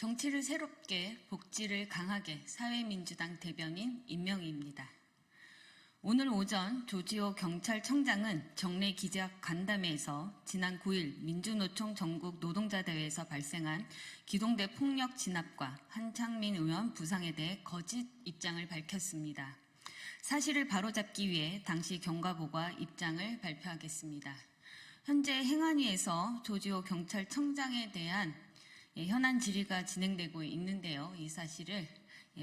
정치를 새롭게, 복지를 강하게 사회민주당 대변인 임명희입니다. 오늘 오전 조지호 경찰청장은 정례 기자 간담회에서 지난 9일 민주노총 전국 노동자대회에서 발생한 기동대 폭력 진압과 한창민 의원 부상에 대해 거짓 입장을 밝혔습니다. 사실을 바로잡기 위해 당시 경과보가 입장을 발표하겠습니다. 현재 행안위에서 조지호 경찰청장에 대한 현안 질의가 진행되고 있는데요. 이 사실을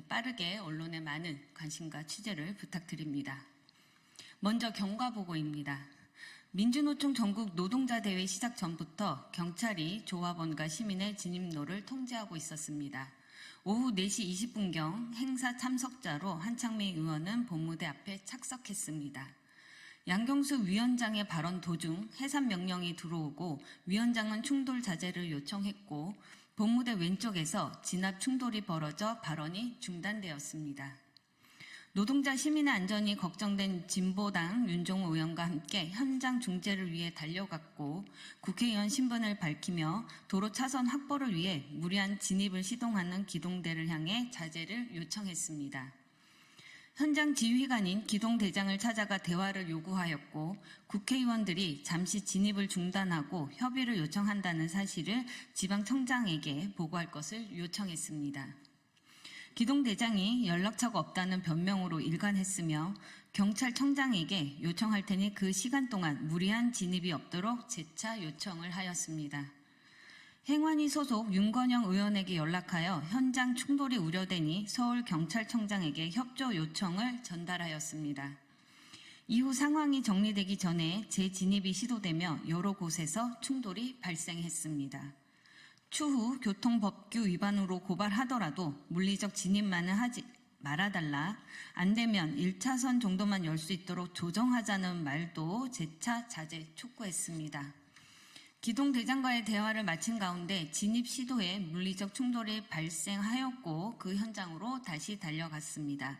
빠르게 언론에 많은 관심과 취재를 부탁드립니다. 먼저 경과보고입니다. 민주노총 전국 노동자대회 시작 전부터 경찰이 조합원과 시민의 진입로를 통제하고 있었습니다. 오후 4시 20분경 행사 참석자로 한창민 의원은 본무대 앞에 착석했습니다. 양경수 위원장의 발언 도중 해산 명령이 들어오고 위원장은 충돌 자제를 요청했고 본무대 왼쪽에서 진압 충돌이 벌어져 발언이 중단되었습니다. 노동자 시민의 안전이 걱정된 진보당 윤종호 의원과 함께 현장 중재를 위해 달려갔고 국회의원 신분을 밝히며 도로 차선 확보를 위해 무리한 진입을 시도하는 기동대를 향해 자제를 요청했습니다. 현장 지휘관인 기동대장을 찾아가 대화를 요구하였고 국회의원들이 잠시 진입을 중단하고 협의를 요청한다는 사실을 지방청장에게 보고할 것을 요청했습니다. 기동대장이 연락처가 없다는 변명으로 일관했으며 경찰청장에게 요청할 테니 그 시간 동안 무리한 진입이 없도록 재차 요청을 하였습니다. 행안위 소속 윤건영 의원에게 연락하여 현장 충돌이 우려되니 서울경찰청장에게 협조 요청을 전달하였습니다. 이후 상황이 정리되기 전에 재진입이 시도되며 여러 곳에서 충돌이 발생했습니다. 추후 교통법규 위반으로 고발하더라도 물리적 진입만은 하지 말아달라, 안 되면 1차선 정도만 열 수 있도록 조정하자는 말도 재차 자제 촉구했습니다. 기동대장과의 대화를 마친 가운데 진입 시도에 물리적 충돌이 발생하였고 그 현장으로 다시 달려갔습니다.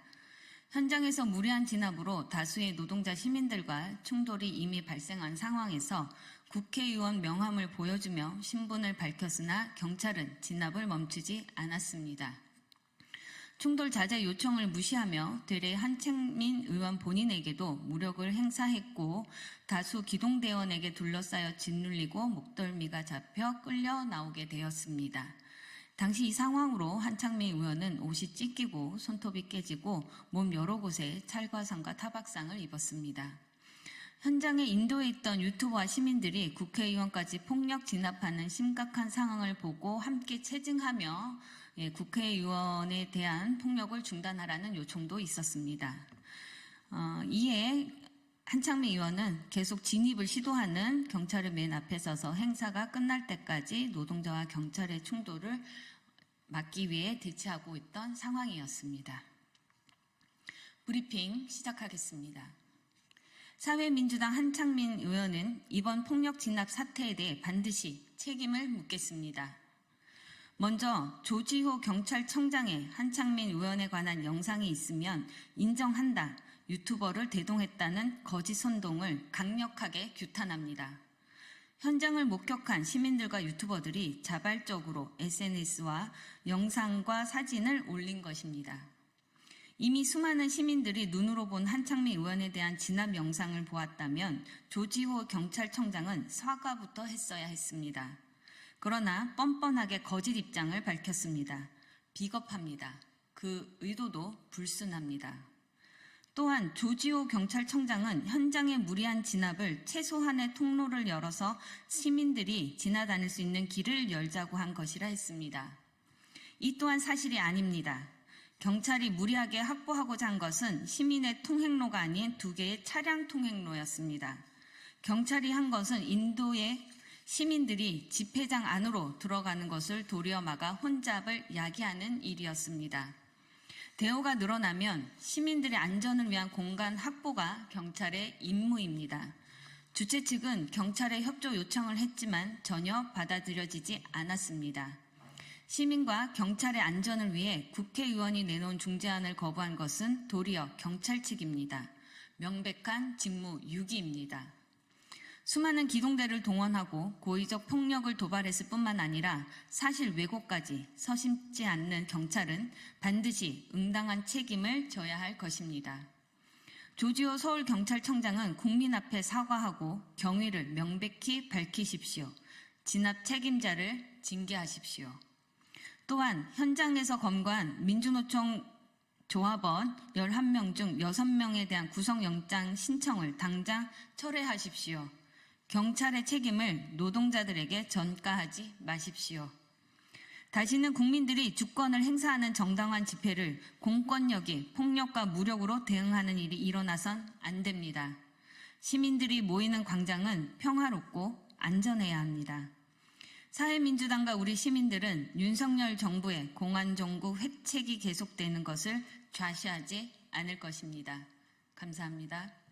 현장에서 무리한 진압으로 다수의 노동자 시민들과 충돌이 이미 발생한 상황에서 국회의원 명함을 보여주며 신분을 밝혔으나 경찰은 진압을 멈추지 않았습니다. 충돌 자제 요청을 무시하며 되레 한창민 의원 본인에게도 무력을 행사했고 다수 기동대원에게 둘러싸여 짓눌리고 목덜미가 잡혀 끌려 나오게 되었습니다. 당시 이 상황으로 한창민 의원은 옷이 찢기고 손톱이 깨지고 몸 여러 곳에 찰과상과 타박상을 입었습니다. 현장에 인도에 있던 유튜버와 시민들이 국회의원까지 폭력 진압하는 심각한 상황을 보고 함께 체증하며 국회의원에 대한 폭력을 중단하라는 요청도 있었습니다. 이에 한창민 의원은 계속 진입을 시도하는 경찰의 맨 앞에 서서 행사가 끝날 때까지 노동자와 경찰의 충돌을 막기 위해 대치하고 있던 상황이었습니다. 브리핑 시작하겠습니다. 사회민주당 한창민 의원은 이번 폭력 진압 사태에 대해 반드시 책임을 묻겠습니다. 먼저 조지호 경찰청장의 한창민 의원에 관한 영상이 있으면 인정한다, 유튜버를 대동했다는 거짓 선동을 강력하게 규탄합니다. 현장을 목격한 시민들과 유튜버들이 자발적으로 SNS와 영상과 사진을 올린 것입니다. 이미 수많은 시민들이 눈으로 본 한창민 의원에 대한 진압 영상을 보았다면 조지호 경찰청장은 사과부터 했어야 했습니다. 그러나 뻔뻔하게 거짓 입장을 밝혔습니다. 비겁합니다. 그 의도도 불순합니다. 또한 조지호 경찰청장은 현장의 무리한 진압을 최소한의 통로를 열어서 시민들이 지나다닐 수 있는 길을 열자고 한 것이라 했습니다. 이 또한 사실이 아닙니다. 경찰이 무리하게 확보하고자 한 것은 시민의 통행로가 아닌 2개의 차량 통행로였습니다. 경찰이 한 것은 인도의 시민들이 집회장 안으로 들어가는 것을 도리어 막아 혼잡을 야기하는 일이었습니다. 대오가 늘어나면 시민들의 안전을 위한 공간 확보가 경찰의 임무입니다. 주최 측은 경찰에 협조 요청을 했지만 전혀 받아들여지지 않았습니다. 시민과 경찰의 안전을 위해 국회의원이 내놓은 중재안을 거부한 것은 도리어 경찰 측입니다. 명백한 직무 유기입니다. 수많은 기동대를 동원하고 고의적 폭력을 도발했을 뿐만 아니라 사실 왜곡까지 서슴지 않는 경찰은 반드시 응당한 책임을 져야 할 것입니다. 조지호 서울경찰청장은 국민 앞에 사과하고 경위를 명백히 밝히십시오. 진압 책임자를 징계하십시오. 또한 현장에서 검거한 민주노총 조합원 11명 중 6명에 대한 구속영장 신청을 당장 철회하십시오. 경찰의 책임을 노동자들에게 전가하지 마십시오. 다시는 국민들이 주권을 행사하는 정당한 집회를 공권력이 폭력과 무력으로 대응하는 일이 일어나선 안 됩니다. 시민들이 모이는 광장은 평화롭고 안전해야 합니다. 사회민주당과 우리 시민들은 윤석열 정부의 공안정국 획책이 계속되는 것을 좌시하지 않을 것입니다. 감사합니다.